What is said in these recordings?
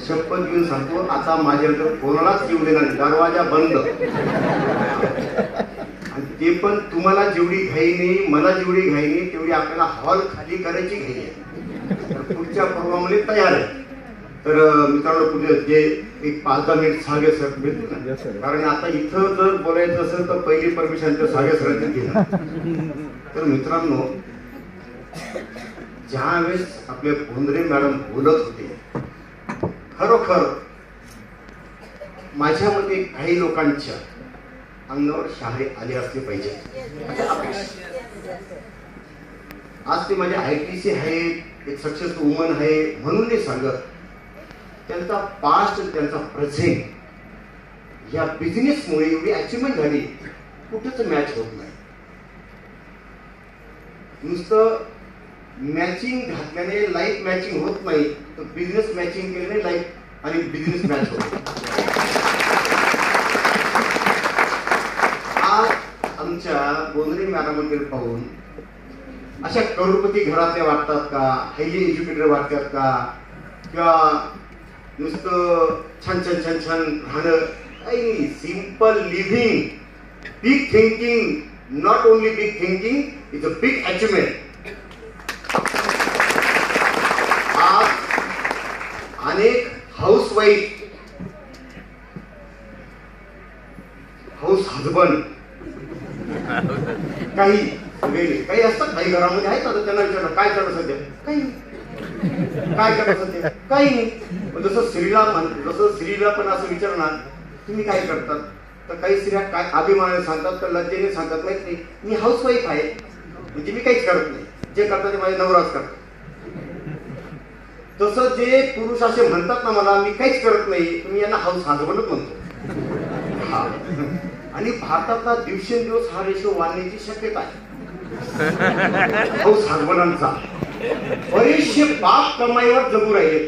शपथ घेऊन सांगतो, आता माझ्यानंतर कोणालाच येऊ देणार नाही, दरवाजा बंद. आणि ते पण तुम्हाला जेवढी घाई नाही, मला जेवढी घाई नाही, तेवढी आपल्याला हॉल खाली करायची घाई आहे. तर पुढच्या प्रोग्राममध्ये तयार आहे. तर मित्रांनो, पुढे जे एक 5-10 मिनिट सागे सर भेटतो ना, कारण आता इथं जर बोलायचं असेल तर पहिली परमिशन तर सागे सरांची घेणार. तर मित्रांनो, ज्या वेळेस आपले भोंद्रे मॅडम बोलत होते, खरोखर माझ्या मते काही लोकांच्या अंगावर शहारे आले असले पाहिजे. आज ते माझे ITC आहेत, एक सक्सेसफुल वुमन आहे म्हणून नाही सांगत, त्यांचा पास्ट त्यांचा प्रेझेंट या बिझनेसमुळे एवढी अचिव्हमेंट झाली, कुठेच मॅच होत नाही. नुसतं मॅचिंग घातल्याने लाईफ मॅचिंग होत नाही, तर बिझनेस मॅचिंग केल्याने लाईफ आणि बिझनेस मॅच होतो. आज आमच्या भोंद्रे मॅडमकडे पाहून अशा करोडपती घरातल्या वाटतात का, हायली एज्युकेटेड वाटतात का, किंवा नुसतं छान छान छान छान राहणं, काही simple living, big thinking, not only big thinking is a big achievement. आज अनेक हाऊसवाईफ, हाऊस हजबंड, काही असतात काही घरामध्ये आहेत, आता त्यांना विचारलं काय करणं सध्या, काही काय करणं सध्या, काही नाही. जसं स्त्रीला पण असं विचारणार तुम्ही काय करतात, तर काही स्त्रिया काय अभिमानाने सांगतात, तर लज्जेने सांगतात माहित नाही मी हाऊसवाईफ आहे, म्हणजे मी काहीच करत नाही, जे करतात ते माझे नवराच करतात. तसं जे पुरुष असे म्हणतात ना मला मी काहीच करत नाही, तुम्ही यांना हाऊस हजबंडच म्हणतो. आणि भारतातला दिवसेंदिवस हा रेशो वाढण्याची शक्यता आहे. हाऊस हजबंडांचा बरेचसे बाप कमाईवर जगू राहिले.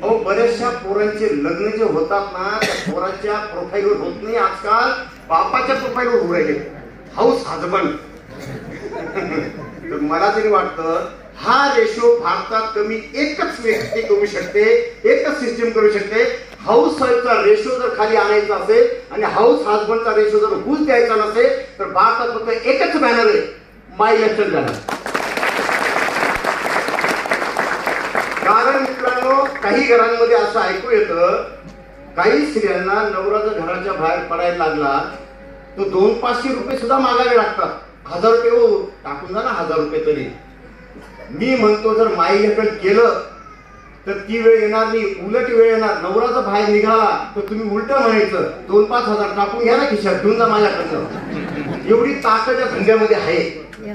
अहो, बऱ्याचशा पोरांचे लग्न जे होतात ना, त्या पोराच्या प्रोफाईलवर होत नाही, आजकाल बापाच्या प्रोफाईलवर होऊ राहिले हाऊस हजबंड. तर मला तरी वाटतं हा रेशो भारतात कमी एकच व्यक्ती करू शकते, एकच सिस्टीम करू शकते. हाऊस वाईफचा रेशो जर खाली आणायचा असेल आणि हाऊस हजबंडचा रेशो जर घुस द्यायचा नसेल, तर भारतात फक्त एकच बॅनर आहे, माय इलेक्शन बॅनर. कारण मित्रांनो, काही घरांमध्ये असं ऐकू येतं, काही स्त्रियांना नवरा जर घराच्या बाहेर पडायला लागला तर 200-500 रुपये सुद्धा मागावे लागतात. 1000 रुपये हो टाकून जा ना, 1000 रुपये तरी. मी म्हणतो जर माईलेखन केलं तर ती वेळ येणार नाही, उलट वेळ येणार. नवराचा बाहेर निघाला तर तुम्ही उलट म्हणायचं 2-5 हजार टाकून घ्या ना खिशात, घेऊन जा माझ्याकडनं. एवढी ताकद या धंद्यामध्ये आहे.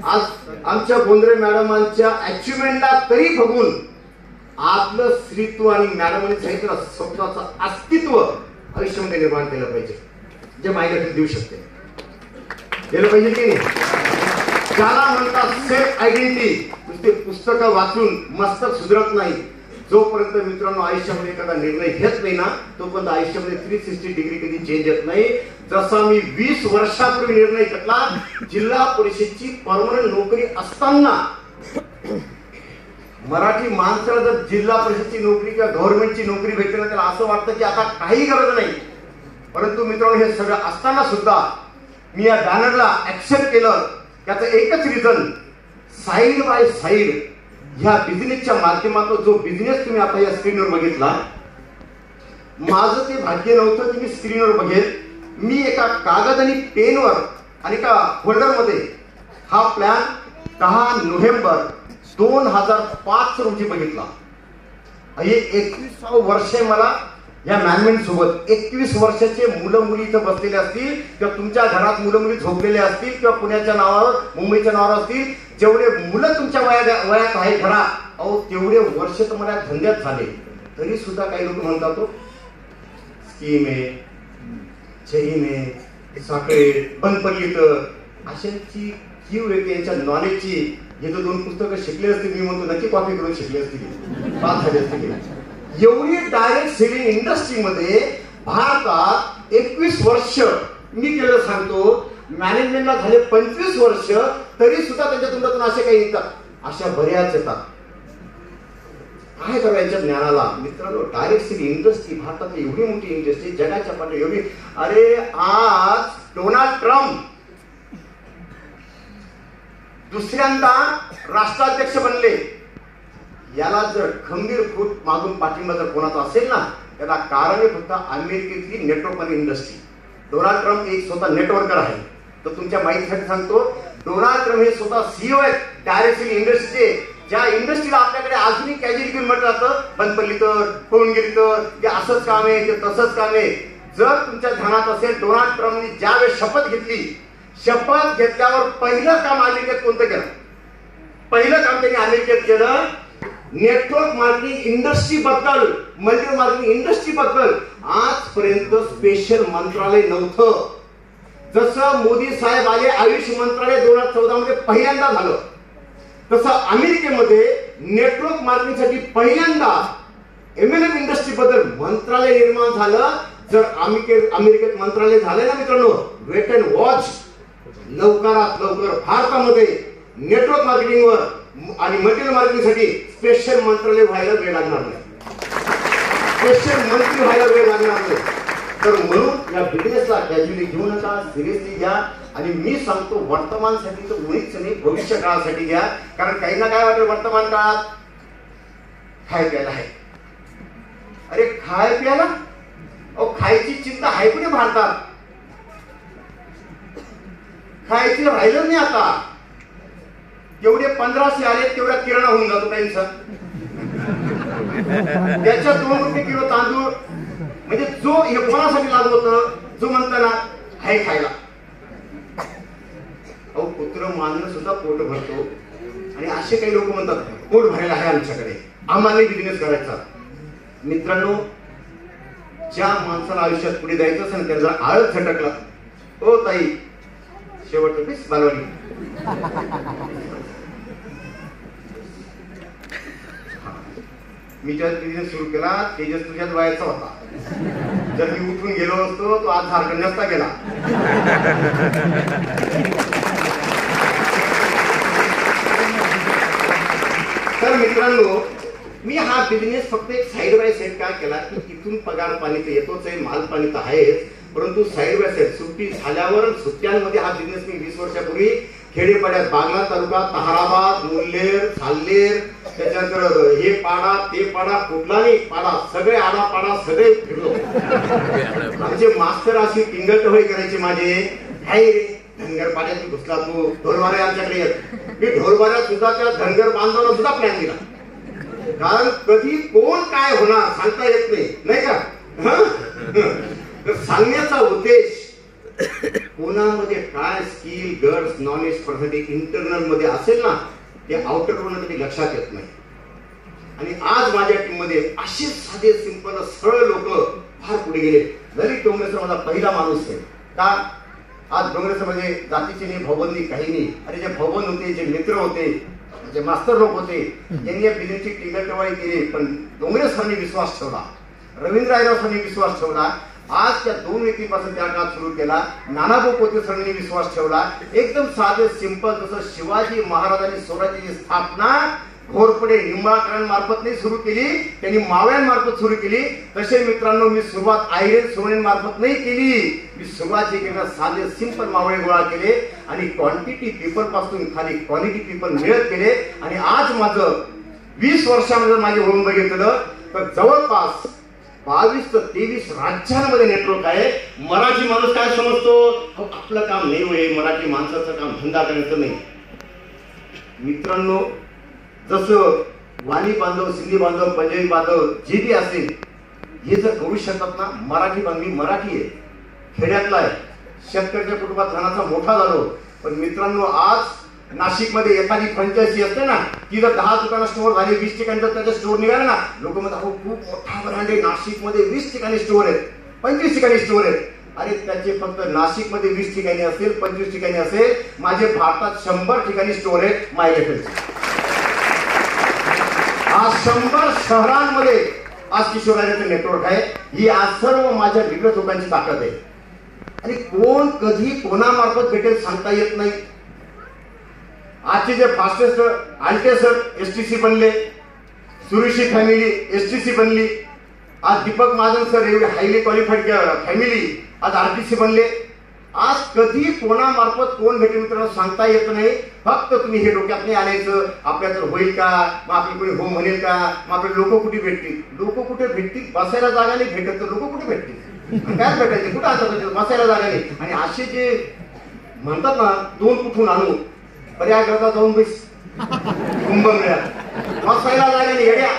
आज आमच्या भोंद्रे मॅडमांच्या अचिव्हमेंटला तरी बघून आपलं स्त्रीत्व आणि मॅडमांनी सांगितलं स्वतःचं अस्तित्व आयुष्यामध्ये निर्माण केलं पाहिजे, जे माईलेखन देऊ शकते, दिलं पाहिजे की नाही. ज्याला म्हणतात सेल्फ आयडेंटिटी. नुसते पुस्तकं वाचून मस्तक सुधरत नाही. जोपर्यंत मित्रांनो आयुष्यामध्ये एखादा निर्णय घेत नाही ना, तोपर्यंत आयुष्यामध्ये 360 डिग्री कधी चेंज येत नाही. जसा मी 20 वर्षापूर्वी निर्णय घेतला, जिल्हा परिषदची परमनंट नोकरी असताना मराठी माणसाला जर जिल्हा परिषदची नोकरी किंवा गव्हर्नमेंटची नोकरी भेटते ना, त्याला असं वाटतं की आता काही गरज नाही. परंतु मित्रांनो, हे सगळं असताना सुद्धा मी या बॅनरला ऍक्सेप्ट केलं. त्याचं एकच रिझन, साईड बाय साईड ह्या बिझनेसच्या माध्यमातून जो बिझनेस तुम्ही आता या स्क्रीनवर बघितला, माझं ते भाग्य नव्हतं की मी स्क्रीनवर बघेल. मी एका कागद आणि पेनवर आणि एका फोल्डरमध्ये हा प्लॅन 10 नोव्हेंबर 2005 रोजी बघितला. हे 21 वर्ष मला या मॅनेजमेंट सोबत. 21 वर्षाचे मुलं मुली इथं बसलेले असतील, किंवा तुमच्या घरात मुलं मुली झोपलेले असतील, किंवा पुण्याच्या नावावर मुंबईच्या नावावर असतील, जेवढे मुलं तुमच्या वयात आहेत घरात, अहो तेवढे वर्ष तुम्हाला धंद्यात झाले. तरी सुद्धा काही लोक म्हणतात तो स्कीम आहे, चैन आहे, साखळे बंद पडली. तर अशांची कीव येते यांच्या नॉलेजची. हे जर 2 पुस्तकं शिकले असतील, मी म्हणतो नक्की कॉपी करून शिकले असतील, पास झाले असतील. एवढी डायरेक्ट सेलिंग इंडस्ट्रीमध्ये भारतात 21 वर्ष मी केलं सांगतो. मॅनेजमेंटला झाले 25 वर्ष, तरी सुद्धा त्यांच्या तोंडातून असे काही येतात, अशा बऱ्याच येतात. काय करायच्या ज्ञानाला. मित्रांनो, डायरेक्ट सेल इंडस्ट्री भारतातली एवढी मोठी इंडस्ट्री, जगाच्या पाठी एवढी. अरे आज डोनाल्ड ट्रम्प दुसऱ्यांदा राष्ट्राध्यक्ष बनले. याला जर खंबीर फूट मागून पाठिंबा जर कोणाचा असेल ना, त्याला कारण आहे फक्त अमेरिकेतली नेटवर्क आणि इंडस्ट्री. डोनाल्ड ट्रम्प एक स्वतः नेटवर्कर आहे. तर तुमच्या माहितीसाठी सांगतो, डोनाल्ड ट्रम्प हे स्वतः सीईओ आहेत डायरेक्ट सेल इंडस्ट्रीचे. ज्या इंडस्ट्रीला आपल्याकडे अजूनही कॅज्युअली म्हटलं जातं, बंद पडली तर, होऊन गेली तर, ते असंच काम आहे, ते तसंच काम आहे. जर तुमच्या ध्यानात असेल, डोनाल्ड ट्रम्पने ज्यावेळेस शपथ घेतली, शपथ घेतल्यावर पहिलं काम अमेरिकेत कोणतं केलं? पहिलं काम त्यांनी अमेरिकेत केलं, नेटवर्क मार्केटिंग इंडस्ट्री बद्दल, मल्टी मार्केटिंग इंडस्ट्री बद्दल आजपर्यंत स्पेशल मंत्रालय नव्हतं. जसं मोदी साहेब आले, आयुष मंत्रालय 2014 मध्ये पहिल्यांदा झालं, तसं अमेरिकेमध्ये नेटवर्क मार्केटिंगसाठी पहिल्यांदा एमएनएफ इंडस्ट्री बद्दल मंत्रालय निर्माण झालं. जर अमेरिकेत मंत्रालय झाले ना मित्रांनो, वेट अँड वॉच. लवकरात लवकर भारतामध्ये नेटवर्क मार्केटिंगवर आणि मटेरियल मार्केटिंगसाठी स्पेशल मंत्रालय व्हायला वेळ लागणार नाही, स्पेशल मंत्री व्हायला वेळ लागणार नाही. तर म्हणून या बिझनेसला कॅज्युअली घेऊ नका, सिरियसली घ्या. आणि मी सांगतो, वर्तमानसाठी तर मुळीच नाही, भविष्य काळासाठी घ्या. कारण काही ना काय वाटेल वर्तमान काळात खाय प्यायला आहे. अरे खाय प्यायला, खायची चिंता आहे कुठे भारतात? खायची राहिलं नाही आता. जेवढे 1500 आले तेवढा किराणा होऊन जातो त्यांचा. त्याच्या 2 रुपये किलो तांदूळ, म्हणजे जो हे कोणासाठी लागत होतं, जो म्हणताना आहे खायला. अहो, कुत्र मानणं सुद्धा पोट भरतो. आणि असे काही लोक म्हणतात पोट भरायला आहे आमच्याकडे, आम्हाला बिझनेस करायचा. मित्रांनो, ज्या माणसाला आयुष्यात पुढे जायचं असेल त्याला जर आळस झटकला, ओ ताई शेवटचं पीस बालवाडी, मी ज्या बिझनेस सुरू केला तेजस तुझ्याच वयाचा होता. जर मी उठून गेलो असतो तो आज झारखंड नसता गेला. तर मित्रांनो, मी हा बिझनेस फक्त एक साइड बाय साइड काय केला की इथून पगार पाणी तर येतोच आहे, माल पाणी तर आहेच, परंतु साइड बाय साइड सुट्टी झाल्यावर सुट्ट्यांमध्ये हा बिझनेस मी 20 वर्षापूर्वी खेडेपाड्यात, बागला तालुका, ताहराबाद, मुल्लेर, साल्लेर, त्याच्यानंतर हे पाडा ते पाडा, कुठला नाही पाडा, सगळे आडा पाडा सगळे फिरलो. आमचे मास्टर अशी टिंगल करायचे माझे, हाय रे धनगर पाड्यात घुसला तू, ढोलवाऱ्या आमच्याकडे येत. मी ढोलवाऱ्यात सुद्धा त्या धनगर बांधवांना सुद्धा प्लॅन दिला. कारण कधी कोण काय होणार सांगता येत नाही, नाही का? सांगण्याचा उद्देश, कोणामध्ये काय skill, guts, knowledge, personality internal मध्ये असेल ना, ते आउटर वरून कधी लक्षात येत नाही. आणि आज माझ्या टीम मध्ये असे साधे सिंपल सरळ लोक फार पुढे गेले. ललित डोंगरे सर माझा पहिला माणूस आहे. का? आज डोंगरे सर म्हणजे जातीची नाही, भाऊबंदी काही नाही. अरे जे भाऊबंद होते, जे मित्र होते, जे मास्तर लोक होते, यांनी या बिझनेसची टिंगलटवाळी केली, पण डोंगरे सरांनी विश्वास ठेवला, रवींद्र आयराव सरांनी विश्वास ठेवला. आज त्या 2 व्यक्तीपासून त्या काळात सुरू केला. नानाभाऊ पोते सरांनी विश्वास ठेवला. एकदम साधे सिंपल, जसं शिवाजी महाराजांनी स्वराज्याची स्थापना घोरपडे निंबाळकरांमार्फत नाही सुरू केली, त्यांनी मावळ्यांमार्फत सुरू केली, तसे मित्रांनो मी सुरुवात आयरेन सोनेंमार्फत नाही केली. मी सुरुवात जे केलं, साधे सिंपल मावळे गोळा केले आणि क्वांटिटी पीपल पासून खाली क्वालिटी पीपल मिळत गेले. आणि आज माझं 20 वर्षामध्ये माझे होऊन बघितलं तर जवळपास 22 ते 23 राज्यांमध्ये नेटवर्क आहे. मराठी माणूस काय समजतो, आपलं काम नाही होय, मराठी माणसाचं काम धंदा करायचं नाही. मित्रांनो, जसं वाणी बांधव, सिंधी बांधव, पंजाबी बांधव जे बी असेल, हे जर करू शकतात ना, मराठी बांधवी मराठी आहे, खेड्यातला आहे, शेतकऱ्याच्या कुटुंबात लहानाचा मोठा झालो. पण मित्रांनो, आज नाशिकमध्ये एखादी फ्रँचायझी असते ना, ती जर 10 दुकानं स्टोअर झाली, 20 ठिकाणी जर त्याचे स्टोअर निघाले ना, लोक म्हणतात हो खूप मोठा ब्रँड आहे, नाशिकमध्ये 20 ठिकाणी स्टोअर आहेत, 25 ठिकाणी स्टोअर आहेत. अरे त्याचे फक्त नाशिकमध्ये 20 ठिकाणी असेल, 25 ठिकाणी असेल, माझे भारतात 100 ठिकाणी स्टोअर आहेत मायलेफेलचे. आज 100 शहरांमध्ये आज किशोरांचं नेटवर्क आहे. ही आज सर्व माझ्या बिगडत लोकांची ताकद आहे. आणि कोण कधी कोणामार्फत भेटेल सांगता येत नाही. आजचे जे फास्टेस्ट अल्टेस्ट एसटीसी बनले, सुरुची फॅमिली एसटीसी बनली, आज दीपक महाजन सर एवढे हायली क्वालिफाईड फॅमिली आज आरटीसी बनले. आज कधी कोणामार्फत कोण भेटेल मित्रांनो सांगता येत नाही. फक्त तुम्ही हे डोक्यात नाही आणायचं आपल्या तर होईल का, मग आपली कोणी हो म्हणेल का, मग आपले लोक कुठे भेटतील. लोक कुठे भेटतील, बसायला जागा नाही भेटत तर लोक कुठे भेटतील, काय भेटायचे कुठं असतात, बसायला जागा नाही. आणि असे जे म्हणतात ना दोन कुठून आणू, प्रयागराजला जाऊन बस कुंभमेळ्यात बसायला जागा नाही येड्या,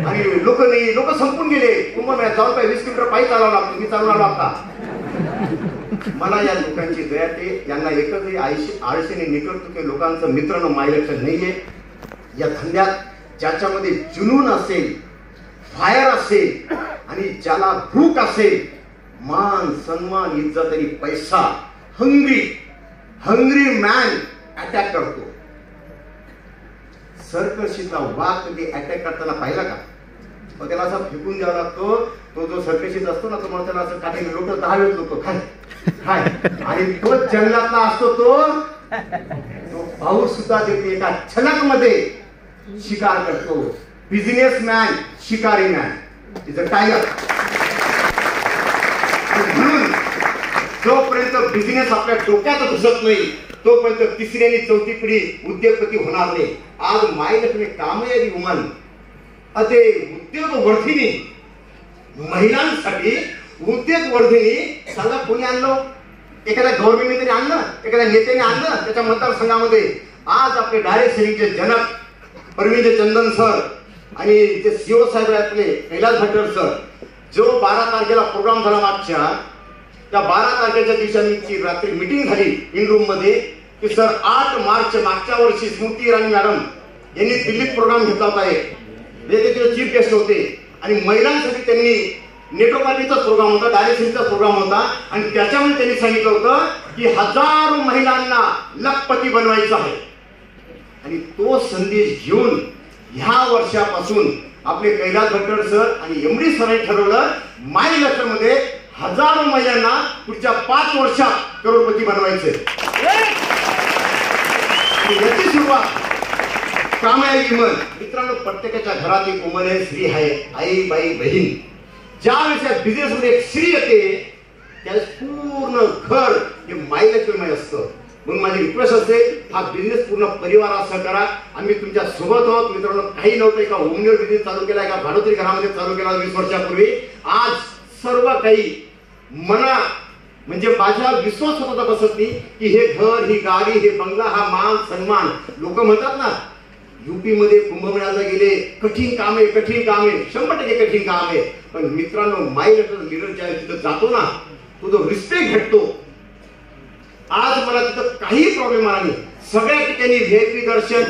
आणि लोक नाही, लोक संपून गेले. कुंभमेळ्यात जाऊन काय 20 किलोमीटर पायी चालावं लागतो. मी चालून आलो आता. मला या लोकांची दया ते यांना एकच आळशीने निकळतो की लोकांचं मित्रांनो मायलक्षण नाहीये. या धंद्यात ज्याच्यामध्ये जुनून असेल, फायर असेल आणि ज्याला भूक असेल, मान सन्मान इज्जत आणि पैसा, हंग्री मॅन अटॅक करतो. सर्कशीचा वाघ कधी अटॅक करताना पाहिला का? मग त्याला असा फेकून द्यावा लागतो. तो जो सर्कशीत असतो ना तो मग त्याला असं काठीने लोटो 10 वेळेस लोटो खाय खाय, आणि तो जंगलातला असतो तो पाऊस सुद्धा देते एका छलक मध्ये शिकार करतो. बिझनेसमॅन, शिकारी मॅन इज अ टायगर. म्हणून जोपर्यंत बिझनेस आपल्या डोक्यात घुसत नाही तोपर्यंत तिसरी आणि चौथी पिढी उद्योगपती होणार नाही. आज मायलक्ष्मी कामयाबी वुमन अते उद्योगवर्धिनी महिलांसाठी उद्योगवर्धिनी सांगा कोणी आणलं? एखाद्या गव्हर्नमेंटने तरी आणलं, एखाद्या नेत्याने आणलं त्याच्या मतदारसंघामध्ये. आज आपले डायरेक्ट सेलिंगचे जनक परवीन चंदन सर आणि जे सीओ साहेब आपले कैलास भट्टर सर, जो 12 तारखेला प्रोग्राम झाला मागच्या, त्या 12 तारखेच्या दिवशी रात्री मीटिंग झाली इन रूम मध्ये की सर 8 मार्च मागच्या वर्षी स्मृती इराणी मॅडम यांनी दिल्लीत प्रोग्राम घेतला होता. ते चीफ गेस्ट होते आणि महिलांसाठी त्यांनी नेटोपार्टीचा प्रोग्राम होता, डायरेक्टचा प्रोग्राम होता, आणि त्याच्यामध्ये त्यांनी सांगितलं होतं की 1000 महिलांना लखपती बनवायचं आहे. आणि तो संदेश घेऊन ह्या वर्षापासून आपले कैलास भट्टर सर आणि एमडी सरांनी ठरवलं मायलक्ष्मीमध्ये 1000 महिलांना पुढच्या 5 वर्षात करोडपती बनवायचे. याची सुरुवात कामयाबी मन. मित्रांनो प्रत्येकाच्या घरात एक वुमन आहे, स्त्री आहे, आई बाई बहीण. ज्या वेळेस बिझनेस मध्ये एक स्त्री येते त्यावेळेस पूर्ण घर हे मायलक्ष्मीमय असतं. म्हणून माझी रिक्वेस्ट असेल हा बिझनेस पूर्ण परिवारासह करा. आम्ही तुमच्या सोबत आहोत मित्रांनो. काही नव्हतं, एका होमनेर बिझनेस चालू केला, एका भाडोत्री घरामध्ये चालू केला 20 वर्षापूर्वी. आज सर्व काही मना म्हणजे माझ्या विश्वास होता बसत नाही की हे घर, ही गाडी, हे बंगला, हा मान सन्मान. लोक म्हणतात ना यूपी मध्ये कुंभमेळ्याला गेले, कठीण काम आहे, कठीण काम आहे, 100% कठीण काम आहे. पण मित्रांनो मायलक्ष्मी लीडर ज्या तिथं जातो ना तो जो रिस्पेक्ट भेटतो. आज मला तिथं काही प्रॉब्लेम आला नाही. सगळ्या ठिकाणी व्हीआयपी दर्शन,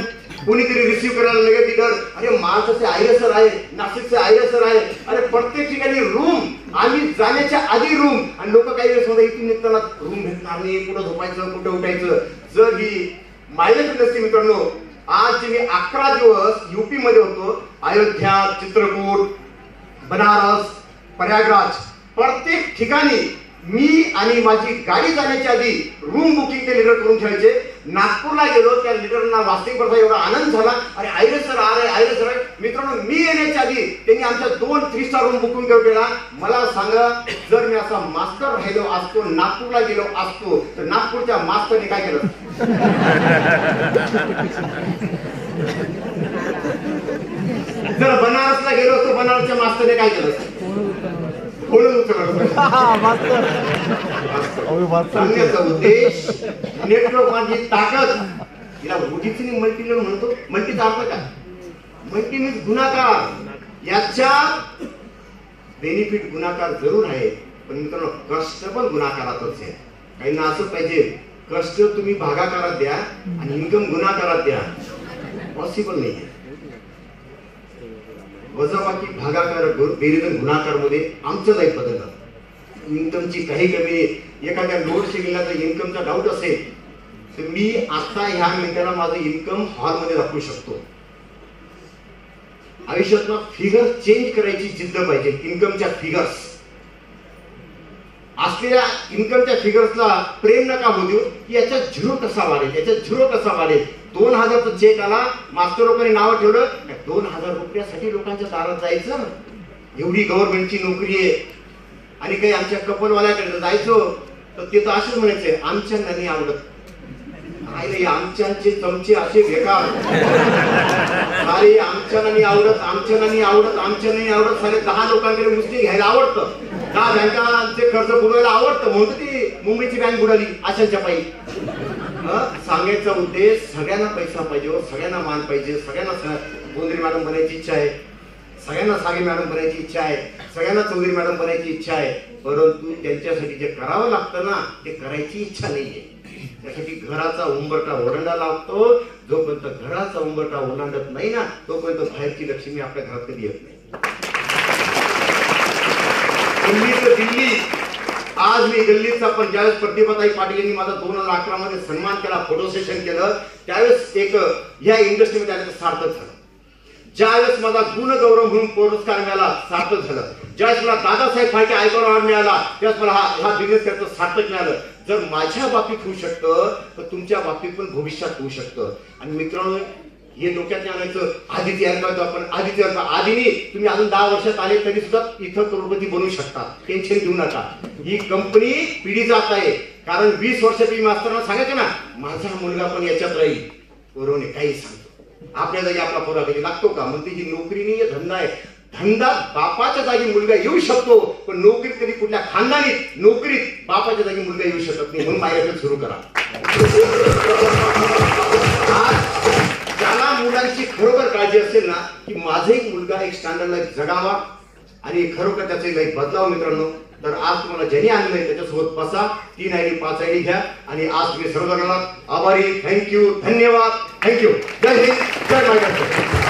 कोणीतरी रिसिव्ह करायला लगेच लीडर, अरे महाराष्ट्राचे आयरे सर आहे, नाशिकचे आयरे सर आहे, अरे प्रत्येक ठिकाणी रूम, आम्ही जाण्याच्या आधी रूम. आणि लोक काही वेळेस म्हणतात इथून निघताना रूम भेटणार नाही, कुठं झोपायचं, कुठं उठायचं. जर ही मायलक्ष्मी नसती मित्रांनो, आज मी 11 दिवस यूपी मध्ये होतो, अयोध्या, चित्रकूट, बनारस, प्रयागराज, प्रत्येक ठिकाणी मी आणि माझी गाडी जाण्याच्या आधी रूम बुकिंग ते लीडर करून ठेवायचे. नागपूरला गेलो त्या लीडरना वास्तविक एवढा आनंद झाला, अरे आयरे सर आयरे सर. मित्रांनो मी येण्याच्या आधी त्यांनी आमच्या 2 3 स्टार रूम बुकिंग करून केला. मला सांगा जर मी असा मास्टर राहिलो असतो, नागपूरला गेलो असतो तर नागपूरच्या मास्टरने काय केलं? जर बनारसला गेलो असतो बनारसच्या मास्टरने काय केलं? सांगण्याचा उद्देश नेटवर्क माझी ताकद. हिला उगीच मल्टी म्हणतो. मल्टीचा अर्थ काय? मल्टी मीन्स गुणाकार. याच्यात बेनिफिट गुणाकार जरूर आहे, पण मित्रांनो कष्ट पण गुणाकारातच आहे. काहींना असं पाहिजे कष्ट तुम्ही भागाकारात द्या आणि इन्कम गुणाकारात द्या, पॉसिबल नाही. वजाबाकी भागाकार बेरीज गुणाकार मध्ये आमचं लाईफ बदललं. इन्कमची काही कमी, एखाद्या लोड शेडिंगला जर इन्कमचा डाऊट असेल तर मी आता ह्या मिनिटाला माझं इन्कम हॉलमध्ये दाखवू शकतो. आयुष्यातला फिगर चेंज करायची जिद्द पाहिजे. इन्कमच्या फिगर्स असलेल्या इन्कमच्या फिगर्सला प्रेम नका होऊ देऊ की याचा झिरो कसा वाढेल, याचा झिरो कसा वाढेल. 2000चा चेक आला, मास्टर लोकांनी नाव ठेवलं, 2000 रुपयासाठी लोकांच्या दारात जायचं. एवढी गव्हर्नमेंटची नोकरी आहे. आणि काही आमच्या कपलवाल्याकडे जायचो तर ते तर असंच म्हणायचे, आमच्यांना नाही आवडत. अरे आमच्यांचे चमचे असे बेकार, अरे आमच्यांना नाही आवडत, आमच्यांना नाही आवडत, आमच्यांना नाही आवडत. सारे 10 लोकांकडे मुस्ती घ्यायला आवडतं, 10 बँकांचे कर्ज बुडवायला आवडतं, म्हणून ती मुंबईची बँक बुडाली अशांच्या पायी. सांगायचा उद्देश, सगळ्यांना पैसा पाहिजे, सगळ्यांना मान पाहिजे, सगळ्यांना गोंधळी मॅडम बनायची इच्छा आहे, सगळ्यांना सागे मॅडम बनायची इच्छा आहे, सगळ्यांना चौधरी मॅडम बनायची इच्छा आहे. परंतु त्यांच्यासाठी जे करावं लागतं ना, ते करायची इच्छा नाहीये. त्यासाठी घराचा उंबरठा ओलांडा लागतो. जोपर्यंत घराचा उंबरठा ओलांडत नाही ना, तोपर्यंत बाहेरची लक्ष्मी आपल्या घरात कधी येत नाही. दिल्ली, आज मी दिल्लीचा पण ज्यावेळेस प्रतिभाताई पाटील यांनी माझा 2011 मध्ये सन्मान केला, फोटो सेशन केलं, त्यावेळेस एक या इंडस्ट्रीमध्ये आल्याचं सार्थक झालं. ज्यावेळेस माझा गुणगौरव म्हणून पुरस्कार मिळाला, सार्थक झालं. ज्यावेळेस मला दादासाहेब फाळके आयकॉन अवॉर्ड मिळाला, त्यावेळेस मला हा बिझनेस करायचं सार्थक मिळालं. जर माझ्या बाबतीत होऊ शकतं तर तुमच्या बाबतीत पण भविष्यात होऊ शकतं. आणि मित्रांनो, हे डोक्यात आणायचं, आधी तयार करतो आपण, आधी तयार करतो. आधीनी तुम्ही अजून 10 वर्षात आले तरी सुद्धा इथं करोडपती बनवू शकता, टेन्शन घेऊ नका. ही कंपनी पिढी जात आहे. कारण 20 वर्षापूर्वी मास्तरांना सांगायचं ना, माझा मुलगा पण याच्यात राहील. बरोबर काही सांगतो, आपल्या जागी आपला पोरा कधी लागतो का? म्हणते ही नोकरी नाही, धंदा आहे. धंदा बापाच्या जागी मुलगा येऊ शकतो, पण नोकरीत कधी कुठल्या खानदानीत नोकरीत बापाच्या जागी मुलगा येऊ शकत नाही. म्हणून माझ्याकडे सुरू करा. ज्याला मुलांची खरोखर काळजी असेल ना, की माझा एक मुलगा एक स्टँडर्ड लाईफ जगावा आणि खरोखर त्याचे लाईफ बदलावं मित्रांनो, तर आज तुम्हाला ज्यांनी आणलंय त्याच्यासोबत बसा, 3 ID 5 ID घ्या. आणि आज तुम्ही सर्वजणांना आभारी, थँक्यू, धन्यवाद, थँक्यू. जय हिंद, जय महाराष्ट्र.